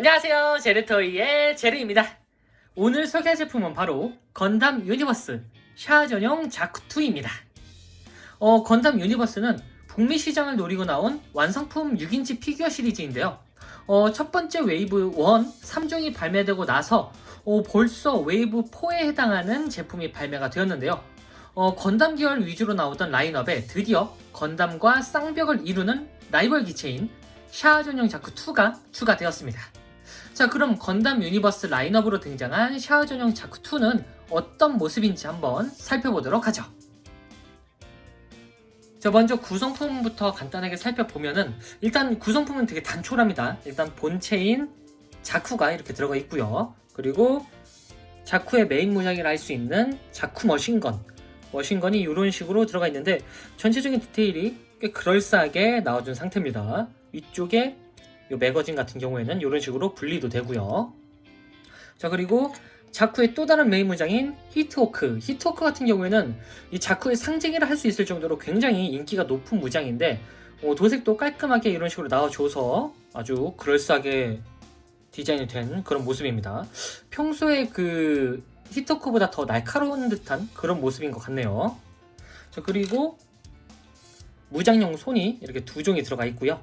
안녕하세요, 제르토이의 제르입니다. 오늘 소개할 제품은 바로 건담 유니버스 샤아 전용 자쿠2입니다. 건담 유니버스는 북미 시장을 노리고 나온 완성품 6인치 피규어 시리즈인데요. 첫 번째 웨이브 1, 3종이 발매되고 나서 벌써 웨이브 4에 해당하는 제품이 발매가 되었는데요. 건담 계열 위주로 나오던 라인업에 드디어 건담과 쌍벽을 이루는 라이벌 기체인 샤아 전용 자쿠2가 추가되었습니다. 자, 그럼 건담 유니버스 라인업으로 등장한 샤아 전용 자쿠2는 어떤 모습인지 한번 살펴보도록 하죠. 자, 먼저 구성품부터 간단하게 살펴보면은 일단 구성품은 되게 단촐합니다. 일단 본체인 자쿠가 이렇게 들어가 있고요. 그리고 자쿠의 메인 무장이라 할 수 있는 자쿠 머신건이 이런 식으로 들어가 있는데 전체적인 디테일이 꽤 그럴싸하게 나와준 상태입니다. 위쪽에 이 매거진 같은 경우에는 이런 식으로 분리도 되고요. 자, 그리고 자쿠의 또 다른 메인 무장인 히트호크 같은 경우에는 이 자쿠의 상징이라 할 수 있을 정도로 굉장히 인기가 높은 무장인데 도색도 깔끔하게 이런 식으로 나와줘서 아주 그럴싸하게 디자인이 된 그런 모습입니다. 평소에 그 히트호크보다 더 날카로운 듯한 그런 모습인 것 같네요. 자, 그리고 무장용 손이 이렇게 두 종이 들어가 있고요.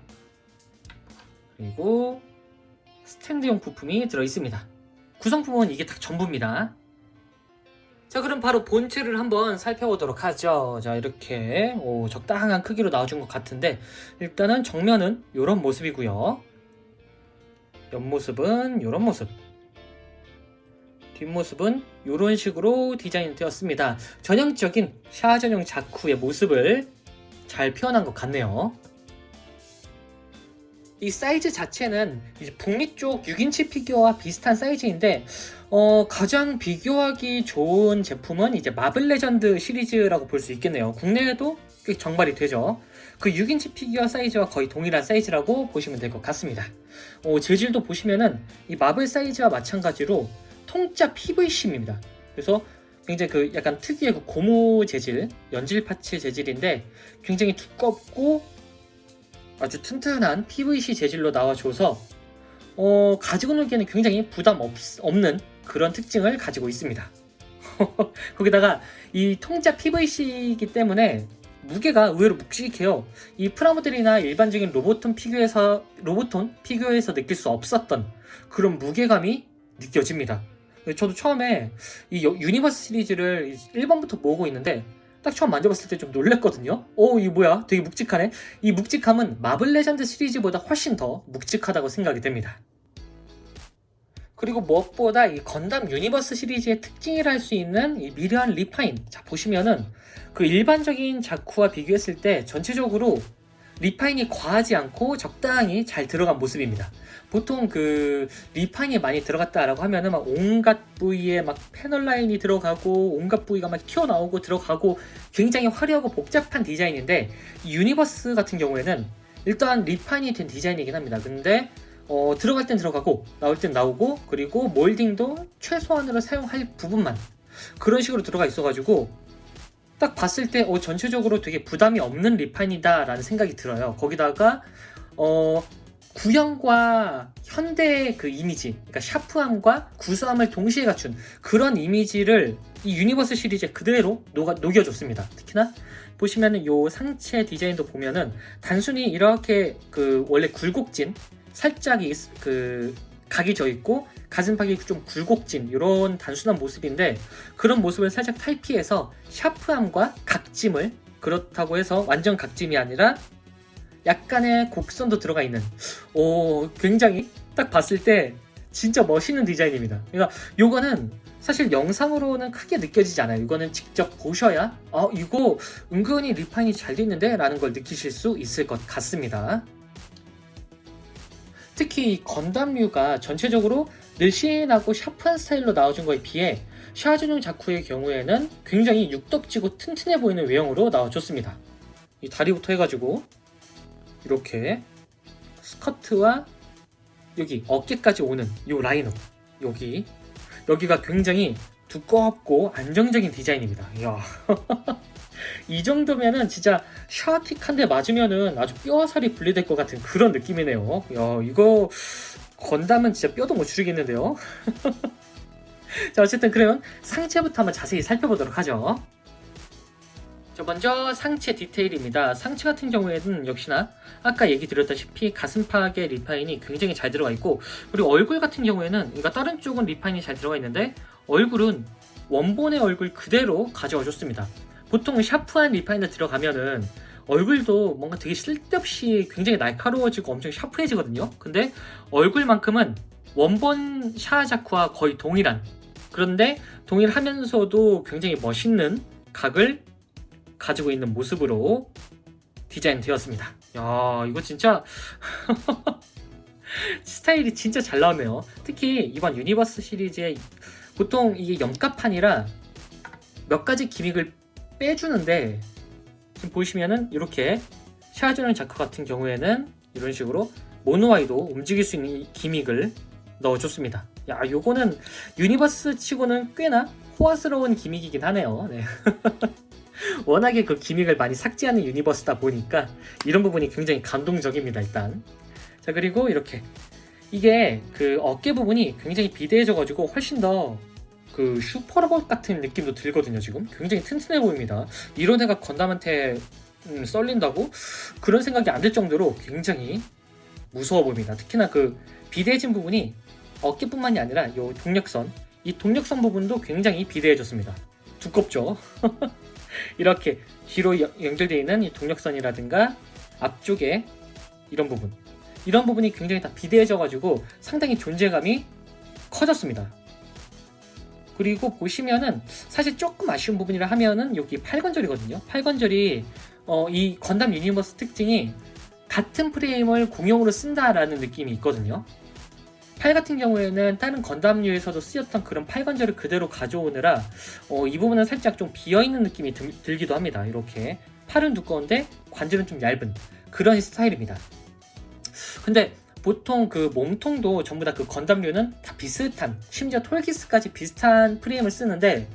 그리고 스탠드용 부품이 들어있습니다. 구성품은 이게 딱 전부입니다. 자, 그럼 바로 본체를 한번 살펴보도록 하죠. 자, 이렇게 적당한 크기로 나와준 것 같은데 일단은 정면은 이런 모습이고요. 옆모습은 이런 모습, 뒷모습은 이런 식으로 디자인 되었습니다. 전형적인 샤아 전용 자쿠의 모습을 잘 표현한 것 같네요. 이 사이즈 자체는 이제 북미 쪽 6인치 피규어와 비슷한 사이즈인데 가장 비교하기 좋은 제품은 이제 마블 레전드 시리즈라고 볼 수 있겠네요. 국내에도 꽤 정발이 되죠. 그 6인치 피규어 사이즈와 거의 동일한 사이즈라고 보시면 될 것 같습니다. 재질도 보시면은 이 마블 사이즈와 마찬가지로 통짜 PVC입니다. 그래서 굉장히 그 약간 특유의 그 고무 재질, 연질 파츠 재질인데 굉장히 두껍고 아주 튼튼한 PVC 재질로 나와줘서 가지고 놀기에는 굉장히 부담 없는 그런 특징을 가지고 있습니다. 거기다가 이 통짜 PVC이기 때문에 무게가 의외로 묵직해요. 이 프라모델이나 일반적인 로보톤 피규어에서 느낄 수 없었던 그런 무게감이 느껴집니다. 저도 처음에 이 유니버스 시리즈를 1번부터 모으고 있는데 딱 처음 만져봤을 때 좀 놀랬거든요. 이거 뭐야? 되게 묵직하네. 이 묵직함은 마블 레전드 시리즈보다 훨씬 더 묵직하다고 생각이 됩니다. 그리고 무엇보다 이 건담 유니버스 시리즈의 특징이라 할 수 있는 이 미려한 리파인. 자, 보시면은 그 일반적인 자쿠와 비교했을 때 전체적으로 리파인이 과하지 않고 적당히 잘 들어간 모습입니다. 보통 그 리파인이 많이 들어갔다라고 하면은 막 온갖 부위에 막 패널 라인이 들어가고 온갖 부위가 막 튀어나오고 들어가고 굉장히 화려하고 복잡한 디자인인데 유니버스 같은 경우에는 일단 리파인이 된 디자인이긴 합니다. 근데 들어갈 땐 들어가고 나올 땐 나오고 그리고 몰딩도 최소한으로 사용할 부분만 그런 식으로 들어가 있어가지고 딱 봤을 때 전체적으로 되게 부담이 없는 리파인이다 라는 생각이 들어요. 거기다가 구형과 현대의 그 이미지, 그러니까 샤프함과 구수함을 동시에 갖춘 그런 이미지를 이 유니버스 시리즈에 그대로 녹여줬습니다. 특히나 보시면은 요 상체 디자인도 보면은 단순히 이렇게 그 원래 굴곡진 살짝 그 각이 져 있고 가슴팍이 좀 굴곡진 이런 단순한 모습인데 그런 모습을 살짝 탈피해서 샤프함과 각짐을 그렇다고 해서 완전 각짐이 아니라 약간의 곡선도 들어가 있는 굉장히 딱 봤을 때 진짜 멋있는 디자인입니다. 그러니까 요거는 사실 영상으로는 크게 느껴지지 않아요. 이거는 직접 보셔야 이거 은근히 리파인이 잘 돼 있는데 라는 걸 느끼실 수 있을 것 같습니다. 특히 이 건담류가 전체적으로 늘씬하고 샤프한 스타일로 나와준 거에 비해 샤아 전용 자쿠의 경우에는 굉장히 육덕지고 튼튼해 보이는 외형으로 나와줬습니다. 이 다리부터 해가지고 이렇게 스커트와 여기 어깨까지 오는 이 라인업 여기가 굉장히 두껍고 안정적인 디자인입니다. 이야. 이 정도면은 진짜 샤틱 한 대 맞으면은 아주 뼈와 살이 분리될 것 같은 그런 느낌이네요. 야, 이거 건담은 진짜 뼈도 못 추리겠는데요. 자, 어쨌든 그러면 상체부터 한번 자세히 살펴보도록 하죠. 자, 먼저 상체 디테일입니다. 상체 같은 경우에는 역시나 아까 얘기 드렸다시피 가슴팍에 리파인이 굉장히 잘 들어가 있고, 그리고 얼굴 같은 경우에는, 그러니까 다른 쪽은 리파인이 잘 들어가 있는데 얼굴은 원본의 얼굴 그대로 가져와 줬습니다. 보통 샤프한 리파인을 들어가면은 얼굴도 뭔가 되게 쓸데없이 굉장히 날카로워지고 엄청 샤프해지거든요. 근데 얼굴만큼은 원본 샤아자쿠와 거의 동일한, 그런데 동일하면서도 굉장히 멋있는 각을 가지고 있는 모습으로 디자인 되었습니다. 야, 이거 진짜 스타일이 진짜 잘 나왔네요. 특히 이번 유니버스 시리즈에 보통 이게 염가판이라 몇 가지 기믹을 빼주는데, 지금 보시면은 이렇게 샤아주는 자크 같은 경우에는 이런 식으로 모노아이도 움직일 수 있는 기믹을 넣어줬습니다. 야, 요거는 유니버스 치고는 꽤나 호화스러운 기믹이긴 하네요. 네. 워낙에 그 기믹을 많이 삭제하는 유니버스다 보니까 이런 부분이 굉장히 감동적입니다. 일단 자, 그리고 이렇게 이게 그 어깨 부분이 굉장히 비대해져가지고 훨씬 더 그 슈퍼로봇 같은 느낌도 들거든요. 지금 굉장히 튼튼해 보입니다. 이런 애가 건담한테 썰린다고? 그런 생각이 안 들 정도로 굉장히 무서워 보입니다. 특히나 그 비대해진 부분이 어깨뿐만이 아니라 이 동력선, 이 동력선 부분도 굉장히 비대해졌습니다. 두껍죠? 이렇게 뒤로 연결되어 있는 이 동력선이라든가 앞쪽에 이런 부분이 굉장히 다 비대해져가지고 상당히 존재감이 커졌습니다. 그리고 보시면은 사실 조금 아쉬운 부분이라 하면은 여기 팔관절이거든요. 팔관절이 이 건담 유니버스 특징이 같은 프레임을 공용으로 쓴다라는 느낌이 있거든요. 팔 같은 경우에는 다른 건담류에서도 쓰였던 그런 팔관절을 그대로 가져오느라 이 부분은 살짝 좀 비어있는 느낌이 들기도 합니다. 이렇게 팔은 두꺼운데 관절은 좀 얇은 그런 스타일입니다. 근데 보통 그 몸통도 전부 다 그 건담류는 다 비슷한, 심지어 톨키스까지 비슷한 프레임을 쓰는데,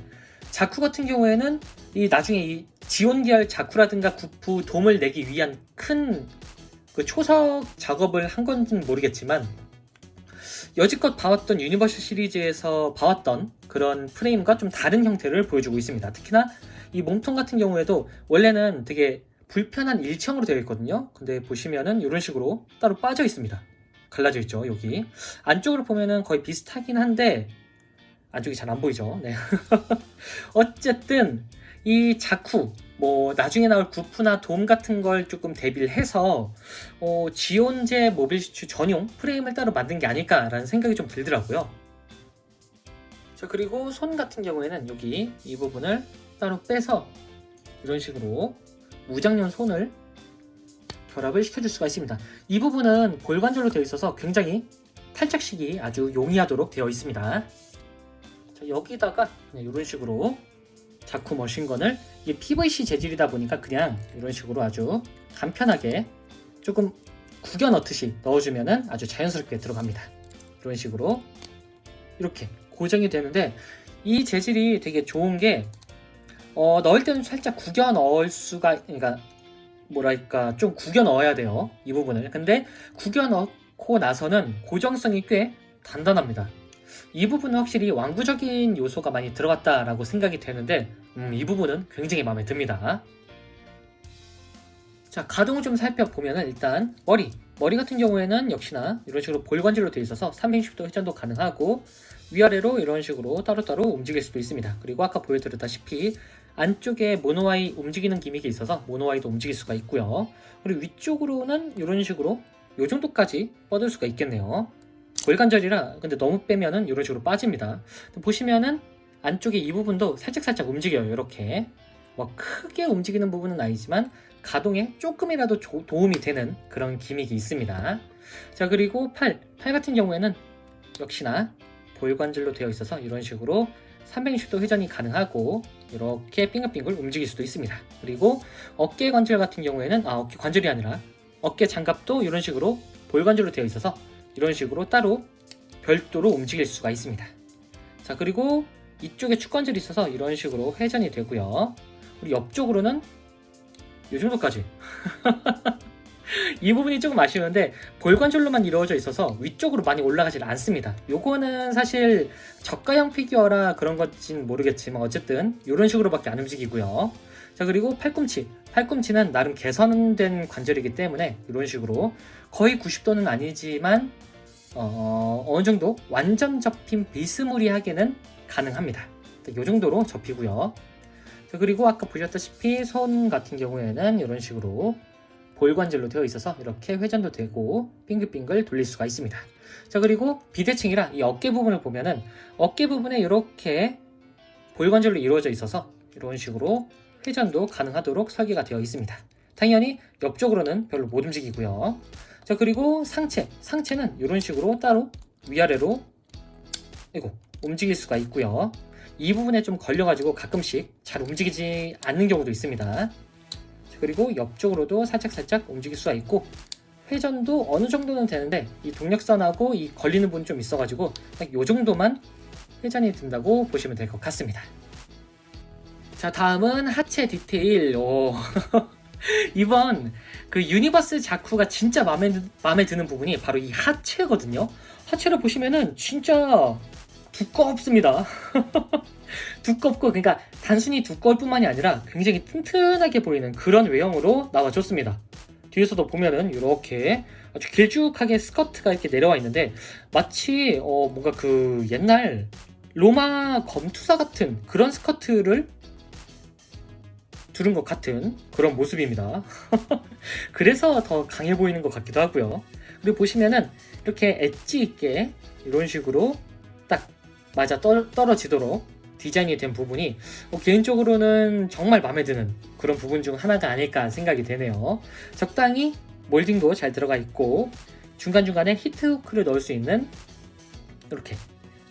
자쿠 같은 경우에는 이 나중에 이 지온 계열 자쿠라든가 구프 돔을 내기 위한 큰 그 초석 작업을 한 건지는 모르겠지만 여지껏 봐왔던 유니버스 시리즈에서 봐왔던 그런 프레임과 좀 다른 형태를 보여주고 있습니다. 특히나 이 몸통 같은 경우에도 원래는 되게 불편한 일체형으로 되어 있거든요. 근데 보시면은 이런 식으로 따로 빠져 있습니다. 갈라져 있죠. 여기 안쪽으로 보면은 거의 비슷하긴 한데 안쪽이 잘 안 보이죠. 네. 어쨌든 이 자쿠, 뭐 나중에 나올 구프나 돔 같은 걸 조금 대비를 해서 지온제 모빌슈츠 전용 프레임을 따로 만든 게 아닐까라는 생각이 좀 들더라고요. 자, 그리고 손 같은 경우에는 여기 이 부분을 따로 빼서 이런 식으로 무장용 손을 결합을 시켜줄 수가 있습니다. 이 부분은 골관절로 되어 있어서 굉장히 탈착식이 아주 용이하도록 되어 있습니다. 자, 여기다가 그냥 이런 식으로 자쿠 머신건을, 이게 PVC 재질이다 보니까 그냥 이런 식으로 아주 간편하게 조금 구겨 넣듯이 넣어주면 아주 자연스럽게 들어갑니다. 이런 식으로 이렇게 고정이 되는데, 이 재질이 되게 좋은 게 넣을 때는 살짝 구겨 넣을 수가, 그러니까 뭐랄까 좀 구겨 넣어야 돼요, 이 부분을. 근데 구겨 넣고 나서는 고정성이 꽤 단단합니다. 이 부분은 확실히 완구적인 요소가 많이 들어갔다라고 생각이 되는데 이 부분은 굉장히 마음에 듭니다. 자, 가동을 좀 살펴보면 일단 머리 같은 경우에는 역시나 이런 식으로 볼관절로 되어 있어서 360도 회전도 가능하고 위아래로 이런 식으로 따로따로 움직일 수도 있습니다. 그리고 아까 보여드렸다시피 안쪽에 모노아이 움직이는 기믹이 있어서 모노아이도 움직일 수가 있고요. 그리고 위쪽으로는 이런 식으로 이 정도까지 뻗을 수가 있겠네요. 골관절이라 근데 너무 빼면은 이런 식으로 빠집니다. 보시면은 안쪽에 이 부분도 살짝살짝 움직여요. 이렇게 뭐 크게 움직이는 부분은 아니지만 가동에 조금이라도 도움이 되는 그런 기믹이 있습니다. 자, 그리고 팔 같은 경우에는 역시나 볼관절로 되어 있어서 이런 식으로 360도 회전이 가능하고 이렇게 빙글빙글 움직일 수도 있습니다. 그리고 어깨 관절 같은 경우에는 어깨 관절이 아니라 어깨 장갑도 이런 식으로 볼관절로 되어 있어서 이런 식으로 따로 별도로 움직일 수가 있습니다. 자, 그리고 이쪽에 축관절이 있어서 이런 식으로 회전이 되고요. 그리고 옆쪽으로는 이 정도까지 이 부분이 조금 아쉬운데 볼관절로만 이루어져 있어서 위쪽으로 많이 올라가질 않습니다. 요거는 사실 저가형 피규어라 그런 건진 모르겠지만 어쨌든 이런 식으로밖에 안 움직이고요. 자, 그리고 팔꿈치는 나름 개선된 관절이기 때문에 이런 식으로 거의 90도는 아니지만 어느 정도 완전 접힘 비스무리하게는 가능합니다. 이 정도로 접히고요. 자, 그리고 아까 보셨다시피 손 같은 경우에는 이런 식으로 볼관절로 되어 있어서 이렇게 회전도 되고 빙글빙글 돌릴 수가 있습니다. 자, 그리고 비대칭이라 이 어깨 부분을 보면은 어깨 부분에 이렇게 볼관절로 이루어져 있어서 이런 식으로 회전도 가능하도록 설계가 되어 있습니다. 당연히 옆쪽으로는 별로 못 움직이고요. 자, 그리고 상체는 이런 식으로 따로 위아래로 움직일 수가 있고요. 이 부분에 좀 걸려가지고 가끔씩 잘 움직이지 않는 경우도 있습니다. 그리고 옆쪽으로도 살짝 움직일 수가 있고 회전도 어느 정도는 되는데 이 동력선하고 이 걸리는 부분이 좀 있어가지고 딱 요 정도만 회전이 된다고 보시면 될 것 같습니다. 자, 다음은 하체 디테일. 이번 그 유니버스 자쿠가 진짜 마음에 드는 부분이 바로 이 하체거든요. 하체를 보시면은 진짜 두껍습니다. 두껍고, 그러니까 단순히 두꺼울 뿐만이 아니라 굉장히 튼튼하게 보이는 그런 외형으로 나와줬습니다. 뒤에서도 보면은 이렇게 아주 길쭉하게 스커트가 이렇게 내려와 있는데 마치 뭔가 그 옛날 로마 검투사 같은 그런 스커트를 두른 것 같은 그런 모습입니다. 그래서 더 강해 보이는 것 같기도 하고요. 그리고 보시면은 이렇게 엣지 있게 이런 식으로 딱 맞아 떨어지도록 디자인이 된 부분이 개인적으로는 정말 마음에 드는 그런 부분 중 하나가 아닐까 생각이 되네요. 적당히 몰딩도 잘 들어가 있고 중간중간에 히트후크를 넣을 수 있는 이렇게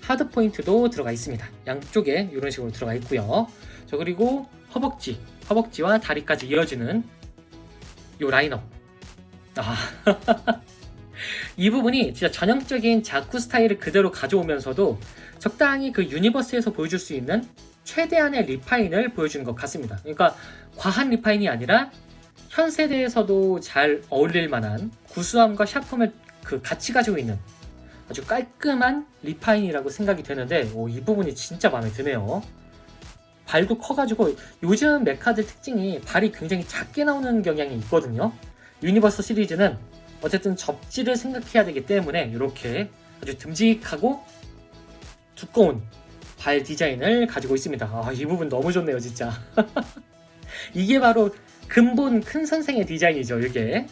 하드 포인트도 들어가 있습니다. 양쪽에 이런 식으로 들어가 있고요. 자, 그리고 허벅지와 다리까지 이어지는 이 라인업. 이 부분이 진짜 전형적인 자쿠 스타일을 그대로 가져오면서도 적당히 그 유니버스에서 보여줄 수 있는 최대한의 리파인을 보여주는 것 같습니다. 그러니까 과한 리파인이 아니라 현 세대에서도 잘 어울릴 만한 구수함과 샤프함을 같이 가지고 있는 아주 깔끔한 리파인이라고 생각이 되는데 이 부분이 진짜 마음에 드네요. 발도 커가지고 요즘 메카들 특징이 발이 굉장히 작게 나오는 경향이 있거든요. 유니버스 시리즈는 어쨌든 접지를 생각해야 되기 때문에 이렇게 아주 듬직하고 두꺼운 발 디자인을 가지고 있습니다. 이 부분 너무 좋네요, 진짜. 이게 바로 근본 큰 선생의 디자인이죠, 이게.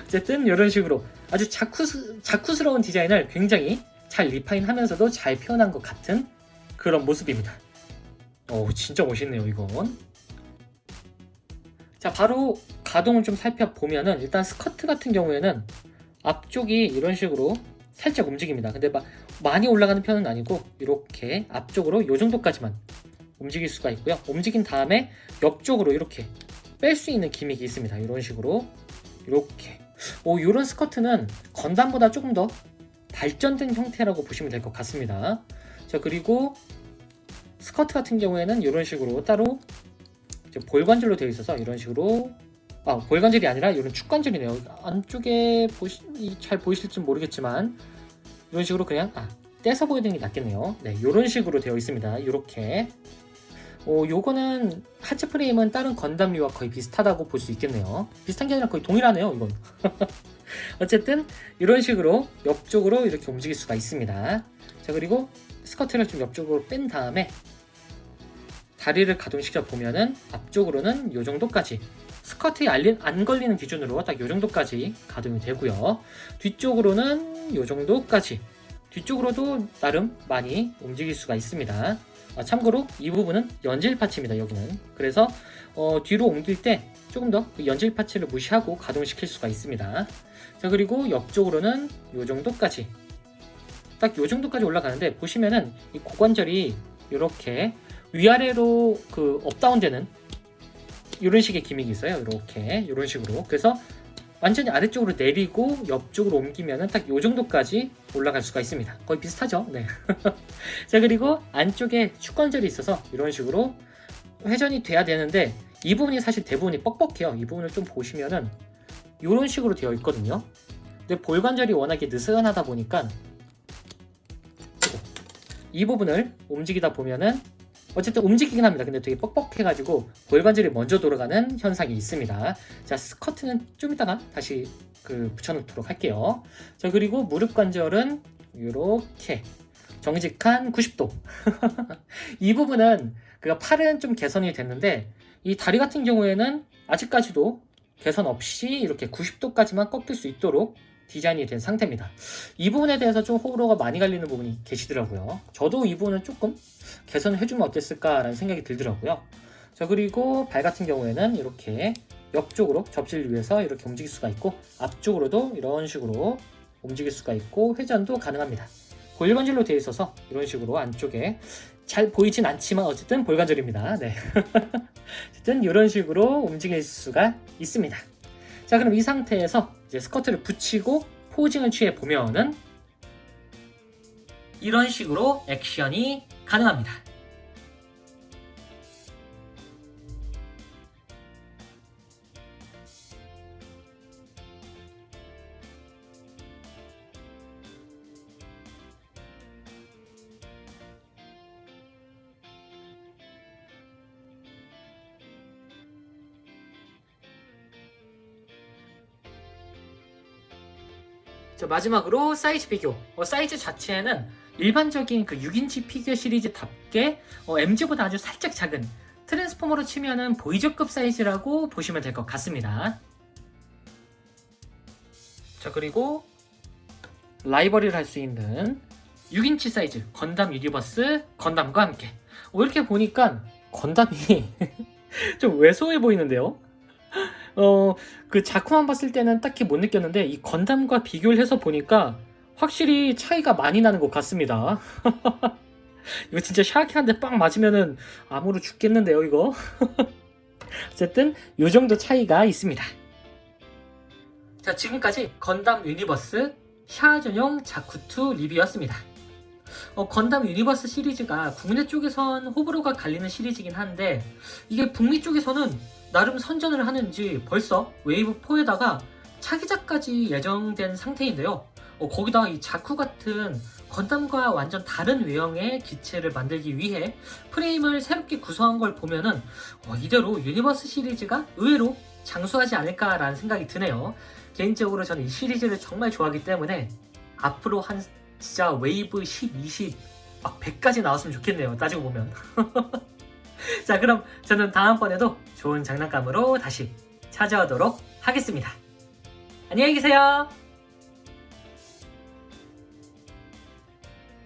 어쨌든 이런 식으로 아주 자쿠스러운 디자인을 굉장히 잘 리파인하면서도 잘 표현한 것 같은 그런 모습입니다. 진짜 멋있네요, 이건. 자, 바로 가동을 좀 살펴보면은 일단 스커트 같은 경우에는 앞쪽이 이런 식으로 살짝 움직입니다. 근데 많이 올라가는 편은 아니고 이렇게 앞쪽으로 이 정도까지만 움직일 수가 있고요. 움직인 다음에 옆쪽으로 이렇게 뺄 수 있는 기믹이 있습니다. 이런 식으로 이렇게. 이런 스커트는 건담보다 조금 더 발전된 형태라고 보시면 될 것 같습니다. 자, 그리고 스커트 같은 경우에는 이런 식으로 따로 볼관절로 되어 있어서 이런 식으로 볼관절이 아니라 이런 축관절이네요. 안쪽에 잘 보이실지 모르겠지만 이런 식으로 그냥 떼서 보여드리는 게 낫겠네요. 네, 이런 식으로 되어 있습니다. 이렇게 요거는 하체 프레임은 다른 건담류와 거의 비슷하다고 볼 수 있겠네요. 비슷한 게 아니라 거의 동일하네요, 이건. 어쨌든 이런 식으로 옆쪽으로 이렇게 움직일 수가 있습니다. 자, 그리고 스커트를 좀 옆쪽으로 뺀 다음에 다리를 가동시켜 보면은 앞쪽으로는 이 정도까지 스커트에 안 걸리는 기준으로 딱 이 정도까지 가동이 되고요. 뒤쪽으로는 이 정도까지. 뒤쪽으로도 나름 많이 움직일 수가 있습니다. 참고로 이 부분은 연질 파츠입니다, 여기는. 그래서 뒤로 옮길 때 조금 더 연질 파츠를 무시하고 가동시킬 수가 있습니다. 자, 그리고 옆쪽으로는 이 정도까지. 딱 이 정도까지 올라가는데 보시면은 이 고관절이 이렇게 위아래로 업다운 되는 이런 식의 기믹이 있어요. 이렇게 이런 식으로. 그래서 완전히 아래쪽으로 내리고 옆쪽으로 옮기면은 딱 이 정도까지 올라갈 수가 있습니다. 거의 비슷하죠? 네. 자, 그리고 안쪽에 축관절이 있어서 이런 식으로 회전이 돼야 되는데 이 부분이 사실 대부분이 뻑뻑해요. 이 부분을 좀 보시면은 이런 식으로 되어 있거든요. 근데 볼 관절이 워낙에 느슨하다 보니까 이 부분을 움직이다 보면은 어쨌든 움직이긴 합니다. 근데 되게 뻑뻑해가지고 볼 관절이 먼저 돌아가는 현상이 있습니다. 자, 스커트는 좀 이따가 다시 붙여놓도록 할게요. 자, 그리고 무릎 관절은 이렇게 정직한 90도. 이 부분은 팔은 좀 개선이 됐는데 이 다리 같은 경우에는 아직까지도 개선 없이 이렇게 90도까지만 꺾일 수 있도록 디자인이 된 상태입니다. 이 부분에 대해서 좀 호불호가 많이 갈리는 부분이 계시더라고요. 저도 이 부분은 조금 개선을 해주면 어땠을까라는 생각이 들더라고요. 자, 그리고 발 같은 경우에는 이렇게 옆쪽으로 접지를 위해서 이렇게 움직일 수가 있고 앞쪽으로도 이런 식으로 움직일 수가 있고 회전도 가능합니다. 볼관절로 되어 있어서 이런 식으로 안쪽에 잘 보이진 않지만 어쨌든 볼관절입니다. 네. 어쨌든 이런 식으로 움직일 수가 있습니다. 자, 그럼 이 상태에서 이제 스커트를 붙이고 포징을 취해 보면은 이런 식으로 액션이 가능합니다. 자, 마지막으로 사이즈 비교. 사이즈 자체는 일반적인 6인치 피규어 시리즈답게 MG보다 아주 살짝 작은 트랜스포머로 치면은 보이저급 사이즈라고 보시면 될 것 같습니다. 자, 그리고 라이벌을 할 수 있는 6인치 사이즈 건담 유니버스 건담과 함께 이렇게 보니까 건담이 좀 왜소해 보이는데요. 작품만 봤을 때는 딱히 못 느꼈는데 이 건담과 비교를 해서 보니까 확실히 차이가 많이 나는 것 같습니다. 이거 진짜 샤키 한 대 빵 맞으면은 암으로 죽겠는데요, 이거. 어쨌든 이 정도 차이가 있습니다. 자, 지금까지 건담 유니버스 샤 전용 자쿠2 리뷰였습니다. 건담 유니버스 시리즈가 국내 쪽에선 호불호가 갈리는 시리즈긴 한데 이게 북미 쪽에서는 나름 선전을 하는지 벌써 웨이브 4에다가 차기작까지 예정된 상태인데요. 거기다가 이 자쿠 같은 건담과 완전 다른 외형의 기체를 만들기 위해 프레임을 새롭게 구성한 걸 보면은 이대로 유니버스 시리즈가 의외로 장수하지 않을까라는 생각이 드네요. 개인적으로 저는 이 시리즈를 정말 좋아하기 때문에 앞으로 한 진짜 웨이브 10, 20, 막 100까지 나왔으면 좋겠네요. 따지고 보면. 자, 그럼 저는 다음번에도 좋은 장난감으로 다시 찾아오도록 하겠습니다. 안녕히 계세요.